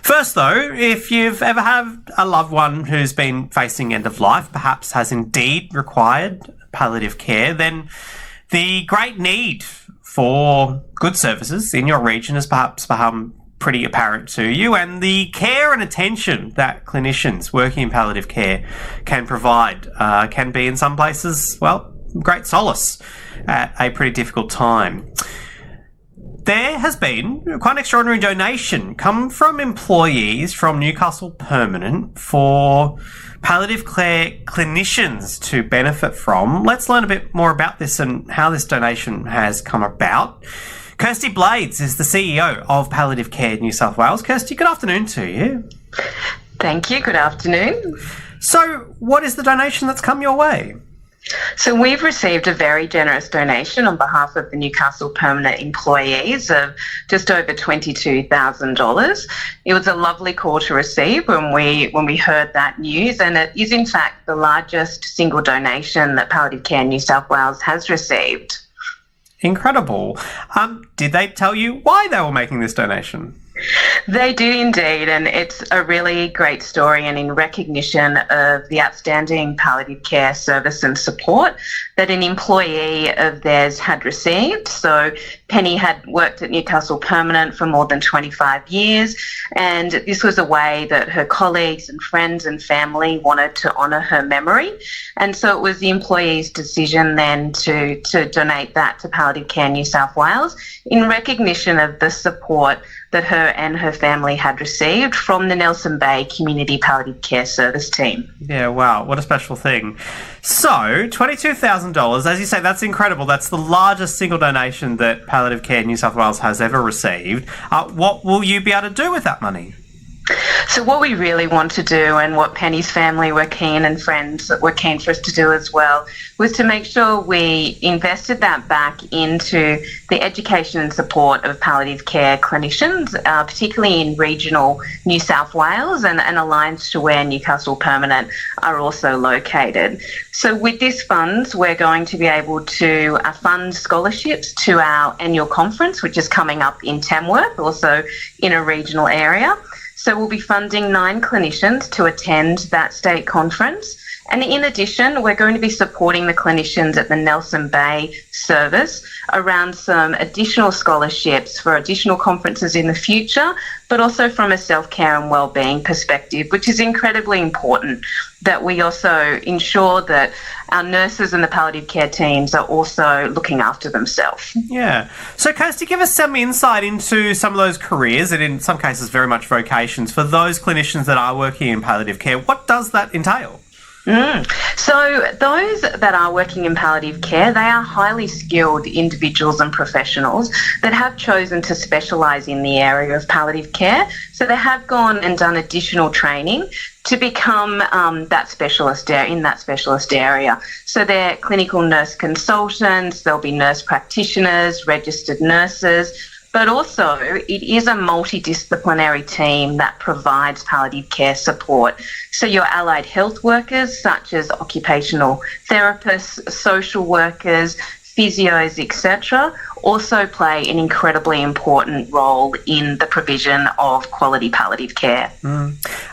First, though, if you've ever had a loved one who's been facing end of life, perhaps has indeed required palliative care, then the great need for good services in your region has perhaps become pretty apparent to you, and the care and attention that clinicians working in palliative care can provide can be in some places, well, great solace at a pretty difficult time. There has been quite an extraordinary donation come from employees from Newcastle Permanent for palliative care clinicians to benefit from. Let's learn a bit more about this and how this donation has come about. Kirsty Blades is the CEO of Palliative Care New South Wales. Kirsty, good afternoon to you. Thank you. Good afternoon. So, what is the donation that's come your way? So we've received a very generous donation on behalf of the Newcastle Permanent employees of just over $22,000. It was a lovely call to receive when we heard that news, and it is in fact the largest single donation that Palliative Care New South Wales has received. Incredible. Did they tell you why they were making this donation? They did indeed, and it's a really great story, and in recognition of the outstanding palliative care service and support that an employee of theirs had received. So Penny had worked at Newcastle Permanent for more than 25 years, and this was a way that her colleagues and friends and family wanted to honour her memory. And so it was the employee's decision then to donate that to Palliative Care New South Wales in recognition of the support that her and her family had received from the Nelson Bay Community Palliative Care Service team. Yeah, wow, what a special thing. So, $22,000, as you say, that's incredible. That's the largest single donation that Palliative Care New South Wales has ever received. What will you be able to do with that money? So what we really want to do, and what Penny's family were keen and friends were keen for us to do as well, was to make sure we invested that back into the education and support of palliative care clinicians, particularly in regional New South Wales and aligned to where Newcastle Permanent are also located. So with these funds, we're going to be able to fund scholarships to our annual conference, which is coming up in Tamworth, also in a regional area. So we'll be funding 9 clinicians to attend that state conference. And in addition, we're going to be supporting the clinicians at the Nelson Bay service around some additional scholarships for additional conferences in the future, but also from a self-care and wellbeing perspective, which is incredibly important, that we also ensure that our nurses and the palliative care teams are also looking after themselves. Yeah. So, Kirsty, give us some insight into some of those careers, and in some cases very much vocations, for those clinicians that are working in palliative care. What does that entail? So those that are working in palliative care, they are highly skilled individuals and professionals that have chosen to specialise in the area of palliative care. So they have gone and done additional training to become that specialist in that specialist area. So they're clinical nurse consultants, there'll be nurse practitioners, registered nurses, but also it is a multidisciplinary team that provides palliative care support. So your allied health workers, such as occupational therapists, social workers, physios, etc., also play an incredibly important role in the provision of quality palliative care.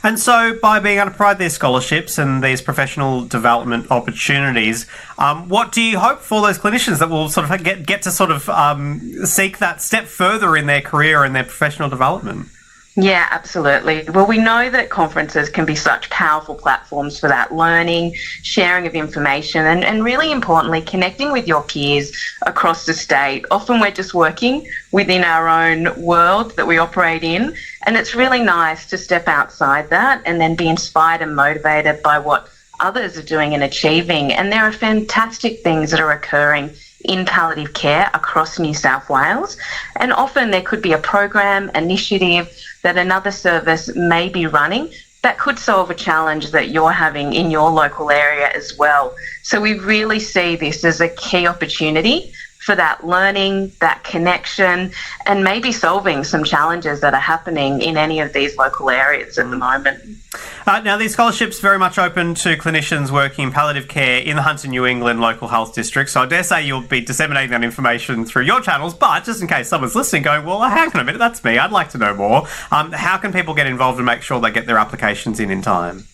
And so by being able to provide these scholarships and these professional development opportunities, what do you hope for those clinicians that will sort of get to sort of seek that step further in their career and their professional development? Yeah, absolutely. Well, we know that conferences can be such powerful platforms for that learning, sharing of information, and really importantly, connecting with your peers across the state. Often we're just working within our own world that we operate in, and it's really nice to step outside that and then be inspired and motivated by what others are doing and achieving. And there are fantastic things that are occurring in palliative care across New South Wales, and often there could be a program, initiative that another service may be running that could solve a challenge that you're having in your local area as well. So we really see this as a key opportunity for that learning, that connection, and maybe solving some challenges that are happening in any of these local areas at the moment. Now, these scholarships very much open to clinicians working in palliative care in the Hunter New England local health district. So I dare say you'll be disseminating that information through your channels. But just in case someone's listening going, well, hang on a minute, that's me. I'd like to know more. How can people get involved and make sure they get their applications in time?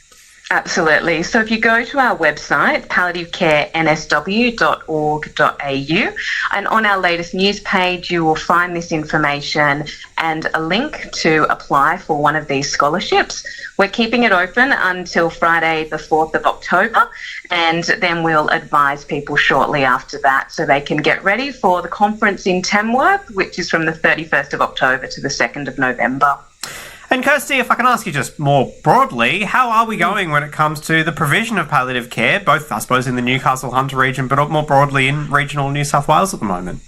Absolutely. So if you go to our website, palliativecarensw.org.au, and on our latest news page, you will find this information and a link to apply for one of these scholarships. We're keeping it open until Friday, the 4th of October, and then we'll advise people shortly after that so they can get ready for the conference in Tamworth, which is from the 31st of October to the 2nd of November. And Kirsty, if I can ask you just more broadly, how are we going when it comes to the provision of palliative care, both, I suppose, in the Newcastle Hunter region, but more broadly in regional New South Wales at the moment?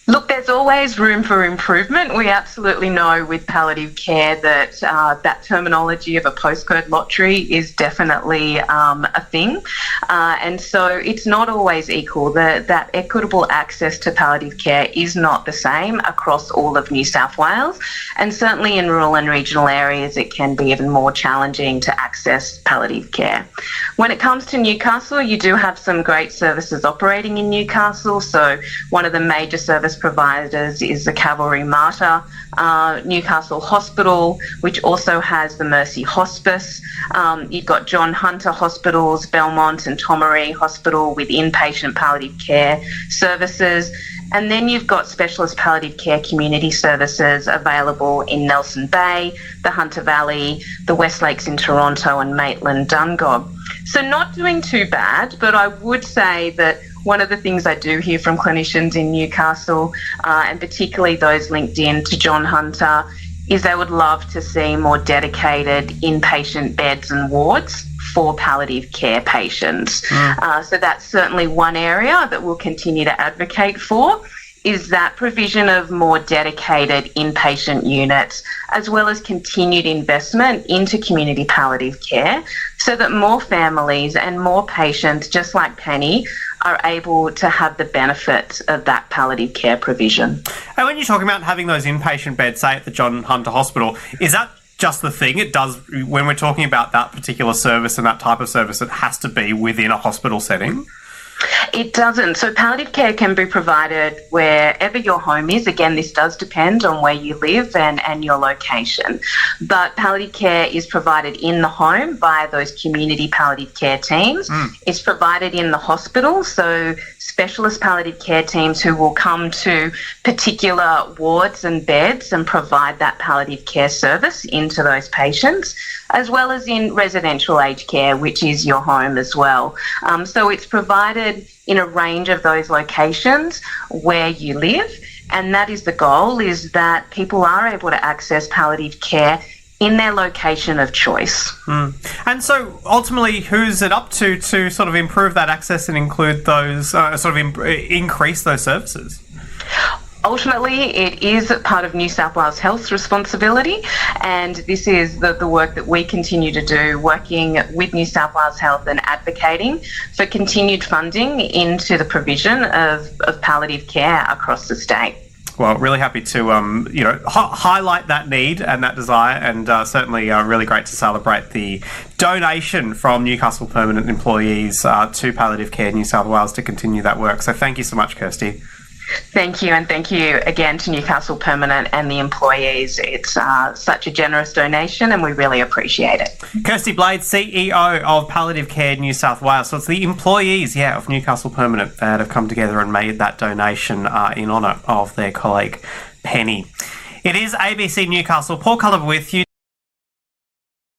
Look, there's always room for improvement. We absolutely know with palliative care that that terminology of a postcode lottery is definitely a thing. And so it's not always equal. That equitable access to palliative care is not the same across all of New South Wales. And certainly in rural and regional areas, it can be even more challenging to access palliative care. When it comes to Newcastle, you do have some great services operating in Newcastle. So one of the major service providers is the Cavalry Mater Newcastle Hospital, which also has the Mercy Hospice. You've got John Hunter Hospitals, Belmont and Tomaree Hospital with inpatient palliative care services. And then you've got specialist palliative care community services available in Nelson Bay, the Hunter Valley, the West Lakes in Toronto and Maitland Dungob. So not doing too bad, but I would say that one of the things I do hear from clinicians in Newcastle, and particularly those linked in to John Hunter, is they would love to see more dedicated inpatient beds and wards for palliative care patients. So that's certainly one area that we'll continue to advocate for, is that provision of more dedicated inpatient units, as well as continued investment into community palliative care, so that more families and more patients, just like Penny, are able to have the benefit of that palliative care provision. And when you're talking about having those inpatient beds, say at the John Hunter Hospital, is that just the thing? It does, when we're talking about that particular service and that type of service, it has to be within a hospital setting? It doesn't. So palliative care can be provided wherever your home is. Again, this does depend on where you live and your location. But palliative care is provided in the home by those community palliative care teams. It's provided in the hospital, so specialist palliative care teams who will come to particular wards and beds and provide that palliative care service into those patients, as well as in residential aged care, which is your home as well. So it's provided in a range of those locations where you live, and that is the goal, is that people are able to access palliative care in their location of choice. And so ultimately, who's it up to sort of improve that access and include those, increase those services? Ultimately, it is part of New South Wales Health's responsibility, and this is the work that we continue to do, working with New South Wales Health and advocating for continued funding into the provision of palliative care across the state. Well, really happy to highlight that need and that desire, and certainly really great to celebrate the donation from Newcastle Permanent employees to Palliative Care New South Wales to continue that work. So thank you so much, Kirsty. Thank you, and thank you again to Newcastle Permanent and the employees. It's such a generous donation and we really appreciate it. Kirsty Blade, CEO of Palliative Care New South Wales. So it's the employees, of Newcastle Permanent that have come together and made that donation in honour of their colleague Penny. It is ABC Newcastle. Paul Culliver with you.